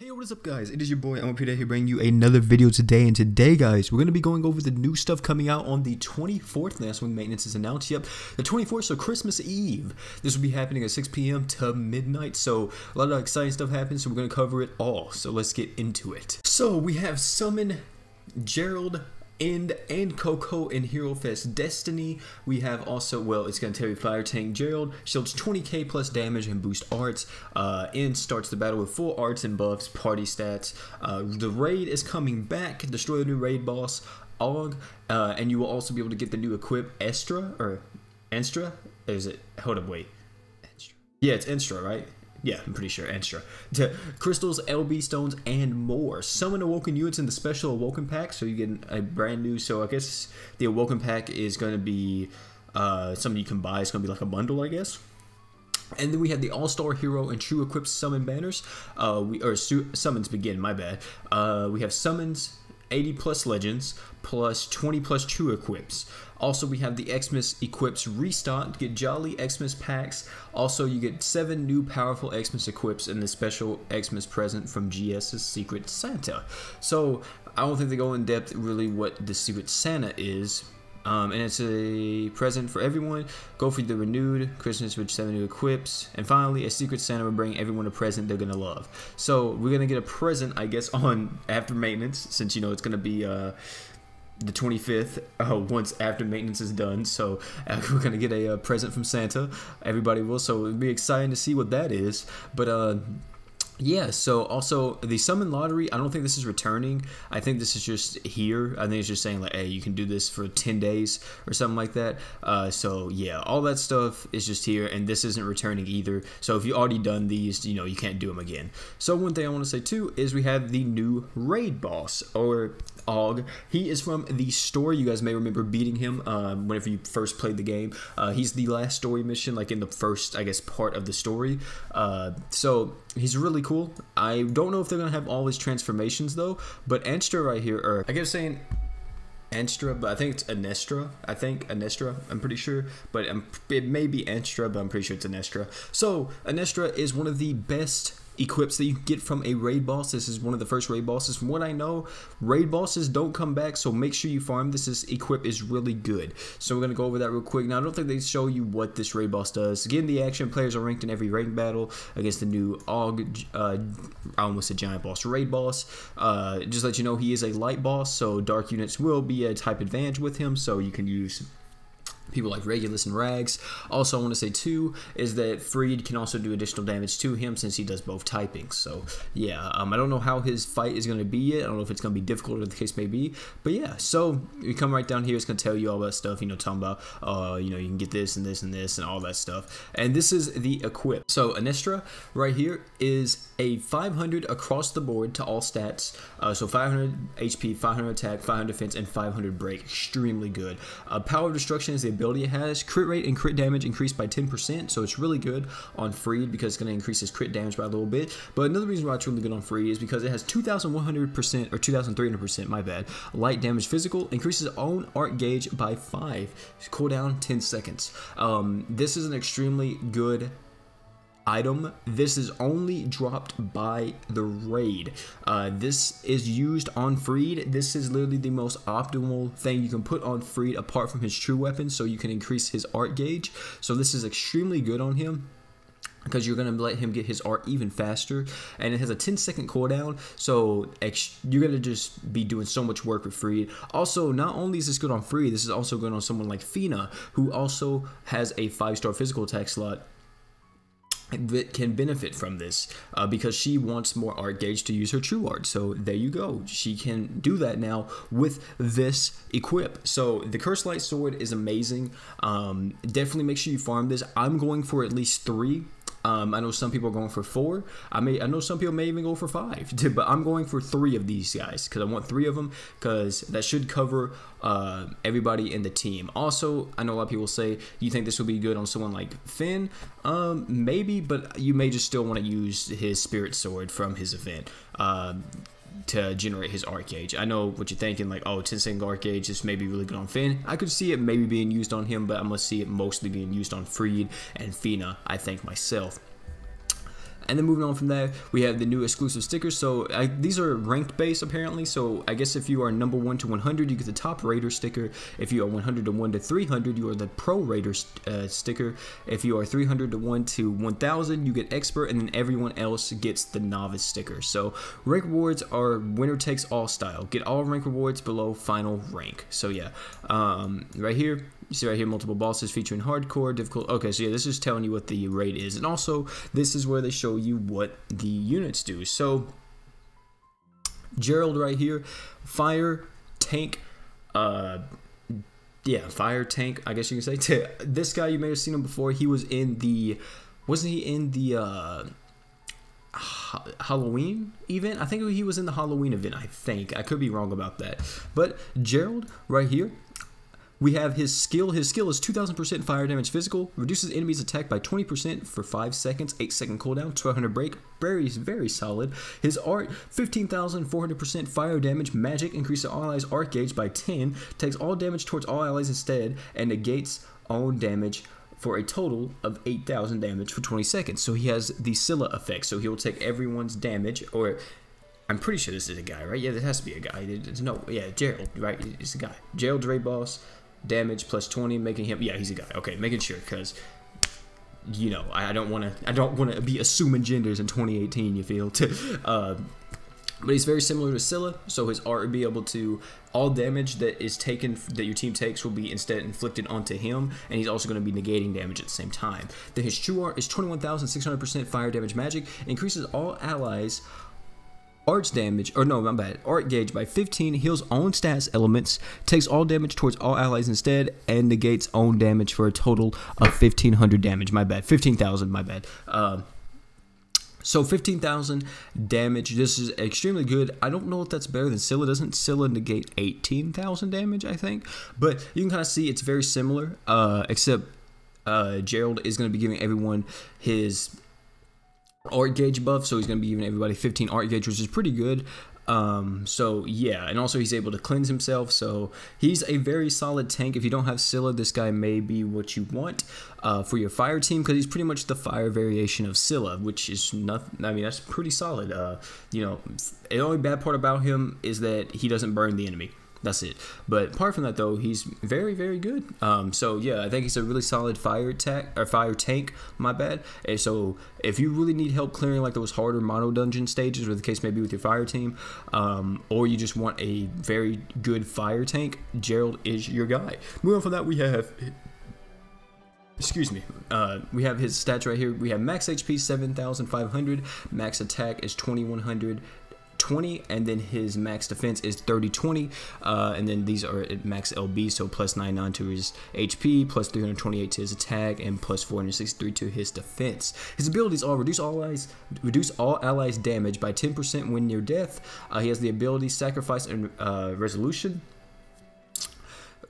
Hey, what is up guys? It is your boy Peter here bringing you another video today, and today guys we're going to be going over the new stuff coming out on the 24th. That's when maintenance is announced. Yep, the 24th, so Christmas Eve. This will be happening at 6 p.m. to midnight, so a lot of exciting stuff happens, so we're going to cover it all. So let's get into it. So we have Summon, Gerald, and Coco in Hero Fest Destiny. We have also, well, it's going to tell you Fire Tank Gerald, shields 20k plus damage and boost arts. End starts the battle with full arts and buffs, party stats. The raid is coming back, destroy the new raid boss, Og, and you will also be able to get the new equip Estra, or Enstra? Is it? Hold up, wait. Enstra. Yeah, it's Enstra, right? Yeah, I'm pretty sure, Extra. Crystals, LB stones, and more. Summon Awoken units in the special Awoken pack, so you get a brand new, so I guess the Awoken pack is going to be something you can buy. It's going to be like a bundle, I guess. And then we have the All-Star Hero and True Equip Summon banners. Summons begin, my bad. We have Summons, 80 plus Legends, plus 20 plus True Equips. Also, we have the Xmas Equips restocked. Get Jolly Xmas packs. Also, you get 7 new powerful Xmas Equips in the special Xmas present from GS's Secret Santa. So, I don't think they go in depth really what the Secret Santa is. And it's a present for everyone. Go for the renewed Christmas with 7 new equips. And finally, a Secret Santa will bring everyone a present they're gonna love. So we're gonna get a present, I guess, on after maintenance, since you know it's gonna be the 25th once after maintenance is done. So we're gonna get a present from Santa. Everybody will. So it'll be exciting to see what that is. But yeah, so also the Summon Lottery, I don't think this is returning. I think this is just here. I think it's just saying like, hey, you can do this for 10 days or something like that. So yeah, all that stuff is just here, and this isn't returning either. So if you already done these, you know, you can't do them again. So one thing I want to say too is we have the new raid boss, or Og. He is from the story. You guys may remember beating him whenever you first played the game. He's the last story mission, like in the first, I guess, part of the story. So he's really cool. I don't know if they're gonna have all his transformations though, but Anstra right here, or I kept saying Anstra, but I think it's Anestra. I think Anestra, I'm pretty sure, but it may be Anstra, but I'm pretty sure it's Anestra. So Anestra is one of the best equips that you get from a raid boss. This is one of the first raid bosses. From what I know, raid bosses don't come back, so make sure you farm this. Equip is really good. So we're gonna go over that real quick. Now, I don't think they show you what this raid boss does. Again, the action players are ranked in every ranked battle against the new Og, I almost said giant boss, raid boss. Just let you know, he is a light boss, so dark units will be a type advantage with him, so you can use people like Regulus and Rags. Also, I want to say too is that Freed can also do additional damage to him since he does both typings. So yeah, I don't know how his fight is going to be yet. I don't know if it's going to be difficult or the case may be, but yeah. So you come right down here, it's going to tell you all that stuff. You know, talking about you know, you can get this and this and this and all that stuff. And this is the equip. So Anestra right here is a 500 across the board to all stats. So 500 HP, 500 attack, 500 defense, and 500 break. Extremely good. Power of Destruction is the ability it has. Crit rate and crit damage increased by 10%, so it's really good on Freed because it's going to increase his crit damage by a little bit. But another reason why it's really good on Freed is because it has 2,100% or 2,300%, my bad, light damage physical, increases own art gauge by 5, cooldown 10 seconds. This is an extremely good item. This is only dropped by the raid. This is used on Freed. This is literally the most optimal thing you can put on Freed apart from his true weapon, so you can increase his art gauge. So this is extremely good on him, because you're going to let him get his art even faster, and it has a 10-second cooldown, so you're going to just be doing so much work with Freed. Also, not only is this good on Freed, this is also good on someone like Fina, who also has a 5-star physical attack slot that can benefit from this because she wants more art gauge to use her true art. So there you go, she can do that now with this equip. So the Cursed Light Sword is amazing. Definitely make sure you farm this. I'm going for at least 3. I know some people are going for 4. I know some people may even go for 5, but I'm going for 3 of these guys because I want 3 of them, because that should cover everybody in the team. Also, I know a lot of people say you think this will be good on someone like Finn. Maybe, but you may just still want to use his Spirit Sword from his event to generate his art gauge. I know what you're thinking, like, oh, 10-second art gauge is maybe really good on Finn. I could see it maybe being used on him, but I'm gonna see it mostly being used on Freed and Fina, I think, myself. And then moving on from that, we have the new exclusive stickers. So these are ranked based apparently. So I guess if you are number 1 to 100, you get the top Raider sticker. If you are 100 to 1 to 300, you are the Pro Raider sticker. If you are 300 to 1 to 1000, you get Expert, and then everyone else gets the Novice sticker. So rank rewards are winner takes all style. Get all rank rewards below final rank. So yeah, right here. You see right here, multiple bosses featuring hardcore, difficult. Okay, so yeah, this is telling you what the raid is. And also, this is where they show you what the units do. So, Gerald right here, fire, tank, yeah, fire, tank, I guess you can say. This guy, you may have seen him before. He was in the, wasn't he in the, Halloween event? I think he was in the Halloween event, I think. I could be wrong about that. But Gerald right here, we have his skill. His skill is 2000% fire damage physical, reduces enemies attack by 20% for 5 seconds, 8-second cooldown, 1200 break, very solid. His art, 15,400% fire damage magic, increases all allies' art gauge by 10, takes all damage towards all allies instead, and negates own damage for a total of 8,000 damage for 20 seconds. So he has the Scylla effect, so he will take everyone's damage, or I'm pretty sure this is a guy, right? Yeah, there has to be a guy. No, yeah, Gerald, right? It's a guy. Gerald raid boss. Damage plus 20, making him, yeah, he's a guy. Okay, making sure, because you know, I don't want to be assuming genders in 2018. You feel? But he's very similar to Scylla, so his art would be able to, all damage that is taken, that your team takes, will be instead inflicted onto him, and he's also going to be negating damage at the same time. Then his true art is 21,600% fire damage magic, increases all allies' art damage, or no, my bad, art gauge by 15, heals own stats elements, takes all damage towards all allies instead, and negates own damage for a total of 1,500 damage. My bad, 15,000. My bad. So 15,000 damage. This is extremely good. I don't know if that's better than Scylla. Doesn't Scylla negate 18,000 damage? I think, but you can kind of see it's very similar. Except Gerald is going to be giving everyone his art gauge buff, so he's going to be giving everybody 15 art gauge, which is pretty good. So yeah, and also he's able to cleanse himself, so he's a very solid tank. If you don't have Scylla, this guy may be what you want for your fire team, because he's pretty much the fire variation of Scylla, which is nothing. I mean, that's pretty solid. You know, the only bad part about him is that he doesn't burn the enemy. That's it. But apart from that, though, he's very good. So yeah, I think he's a really solid fire tank. My bad. And so if you really need help clearing like those harder mono dungeon stages, or the case may be with your fire team, or you just want a very good fire tank, Gerald is your guy. Moving on from that, we have. Excuse me. We have his stats right here. We have max HP 7,500, max attack is 2,120, and then his max defense is 3020, and then these are at max LB, so plus 99 to his HP, plus 328 to his attack, and plus 463 to his defense. His abilities are reduce all allies damage by 10% when near death. He has the ability sacrifice and resolution.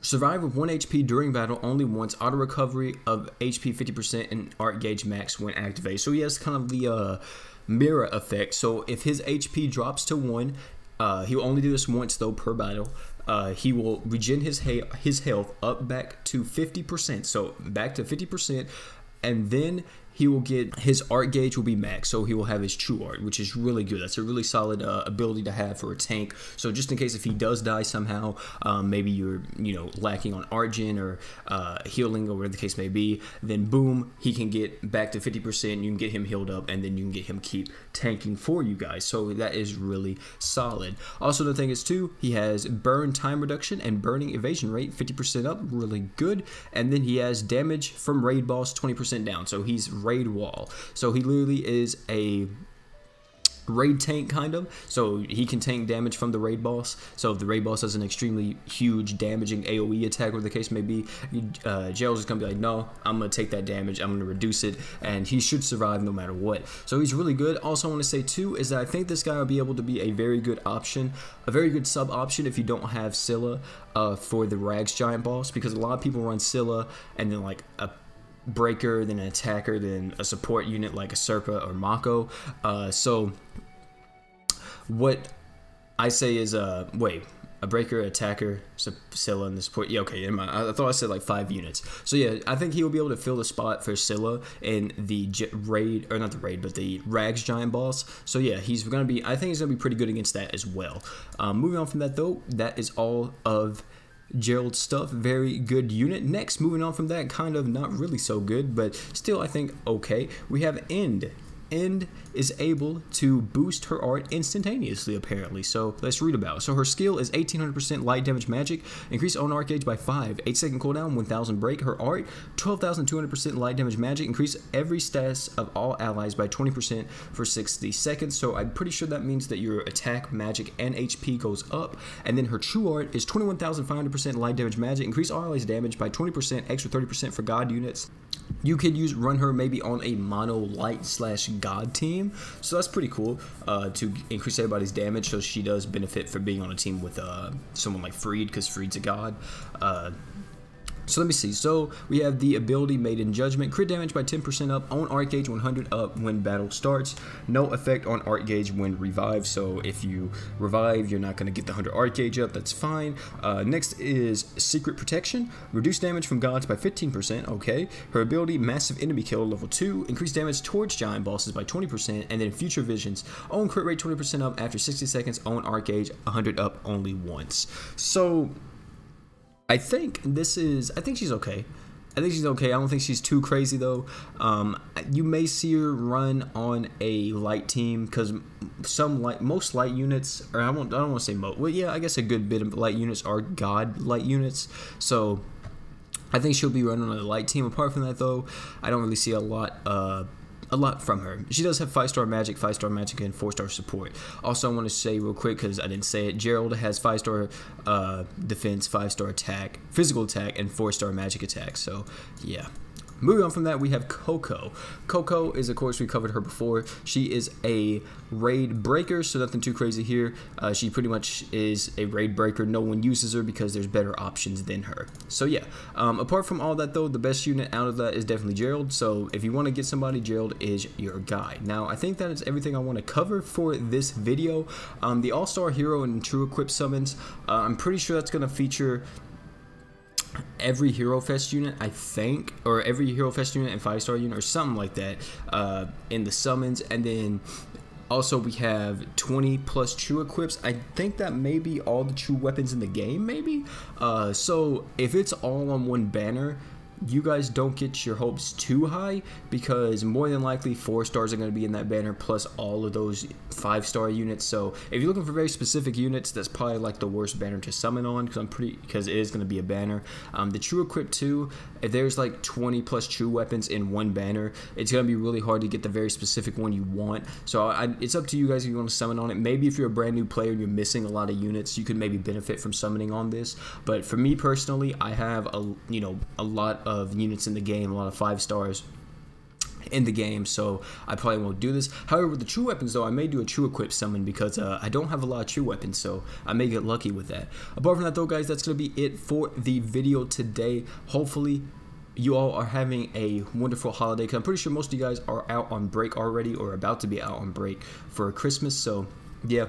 Survive with 1 HP during battle only once. Auto recovery of HP 50% and art gauge max when activated. So he has kind of the mirror effect. So if his HP drops to 1, he will only do this once though per battle. He will regen his health up back to 50%. So back to 50%, and then he will get his art gauge will be max, so he will have his true art, which is really good. That's a really solid ability to have for a tank. So just in case if he does die somehow, maybe you're lacking on Argent or healing or whatever the case may be, then boom, he can get back to 50%. You can get him healed up, and then you can get him keep tanking for you guys. So that is really solid. Also, the thing is too, he has burn time reduction and burning evasion rate 50% up, really good. And then he has damage from raid boss 20% down. So he's raid wall. So he literally is a raid tank kind of, so he can tank damage from the raid boss. So if the raid boss has an extremely huge damaging AoE attack, or the case may be, Gerald's just gonna be like, no, I'm gonna take that damage, I'm gonna reduce it, and he should survive no matter what. So he's really good. Also, I want to say too is that I think this guy will be able to be a very good option, a very good sub option if you don't have Scylla for the Rags Giant boss, because a lot of people run Scylla and then like a breaker, then an attacker, then a support unit like a Serpa or Mako. So what I say is wait, a breaker, attacker, Scylla, and the support. Yeah, okay, I thought I said like 5 units. So yeah, I think he will be able to fill the spot for Scylla in the raid, or not the raid, but the Rags giant boss. So yeah, he's gonna be. I think he's gonna be pretty good against that as well. Moving on from that though, that is all of Gerald stuff. Very good unit. Next, moving on from that, kind of not really so good, but still I think okay. We have End. End is able to boost her art instantaneously, apparently. So let's read about it. So her skill is 1800% light damage magic, increase own art gauge by 5, 8-second cooldown, 1000 break. Her art, 12,200% light damage magic, increase every status of all allies by 20% for 60 seconds. So I'm pretty sure that means that your attack, magic, and HP goes up. And then her true art is 21,500% light damage magic, increase all allies damage by 20%, extra 30% for god units. You could run her maybe on a mono light / god team, so that's pretty cool to increase everybody's damage. So she does benefit for being on a team with someone like Freed, because Freed's a god. So let me see. So we have the ability Made in Judgment. Crit damage by 10% up. Own art gauge 100 up when battle starts. No effect on art gauge when revived. So if you revive, you're not going to get the 100 art gauge up. That's fine. Next is Secret Protection. Reduce damage from gods by 15%. Okay. Her ability Massive Enemy Kill level 2. Increase damage towards giant bosses by 20%. And then Future Visions. Own crit rate 20% up after 60 seconds. Own art gauge 100 up only once. So I think she's okay. I think she's okay. I don't think she's too crazy though. You may see her run on a light team, because most light units, or I don't want to say most. Well, yeah, I guess a good bit of light units are god light units. So I think she'll be running on a light team. Apart from that though, I don't really see a lot from her. She does have 5-star magic, and 4-star support. Also, I want to say real quick, because I didn't say it, Gerald has 5-star defense, 5-star attack, physical attack, and 4-star magic attack. So yeah. Moving on from that, we have Coco. Coco is, of course, we covered her before. She is a raid breaker, so nothing too crazy here. She pretty much is a raid breaker. No one uses her because there's better options than her. So yeah, apart from all that though, the best unit out of that is definitely Gerald. So if you want to get somebody, Gerald is your guy. Now, I think that is everything I want to cover for this video. The All-Star Hero and True Equip summons, I'm pretty sure that's going to feature every Hero Fest unit, I think, or every Hero Fest unit and 5-star unit or something like that in the summons. And then also we have 20+ true equips. I think that may be all the true weapons in the game, maybe. So if it's all on one banner, you guys don't get your hopes too high, because more than likely 4 stars are going to be in that banner plus all of those 5-star units. So if you're looking for very specific units, that's probably like the worst banner to summon on, because it is going to be a banner. The true equip too, if there's like 20+ true weapons in one banner, it's going to be really hard to get the very specific one you want. So it's up to you guys if you want to summon on it. Maybe if you're a brand new player and you're missing a lot of units, you could maybe benefit from summoning on this. But for me personally, I have a lot of units in the game, a lot of 5 stars in the game, so I probably won't do this. However, with the true weapons though, I may do a true equip summon, because I don't have a lot of true weapons, so I may get lucky with that. Apart from that though, guys, that's gonna be it for the video today. Hopefully you all are having a wonderful holiday, because I'm pretty sure most of you guys are out on break already, or about to be out on break for Christmas. So yeah,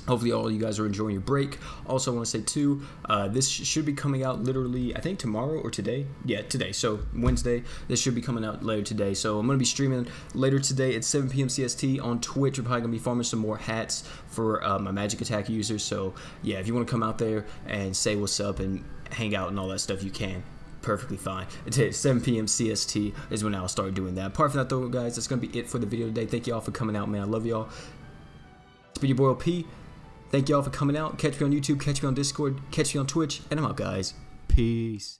hopefully all you guys are enjoying your break. Also, I want to say too, this should be coming out literally, I think tomorrow or today. Yeah, today. So Wednesday. This should be coming out later today. So I'm going to be streaming later today at 7 p.m. CST on Twitch. We're probably going to be farming some more hats for my Magic Attack users. So yeah, if you want to come out there and say what's up and hang out and all that stuff, you can. Perfectly fine. It's 7 p.m. CST is when I'll start doing that. Apart from that though, guys, that's going to be it for the video today. Thank you all for coming out, man. I love y'all. It's been your boy P. Thank y'all for coming out. Catch me on YouTube, catch me on Discord, catch me on Twitch, and I'm out, guys. Peace.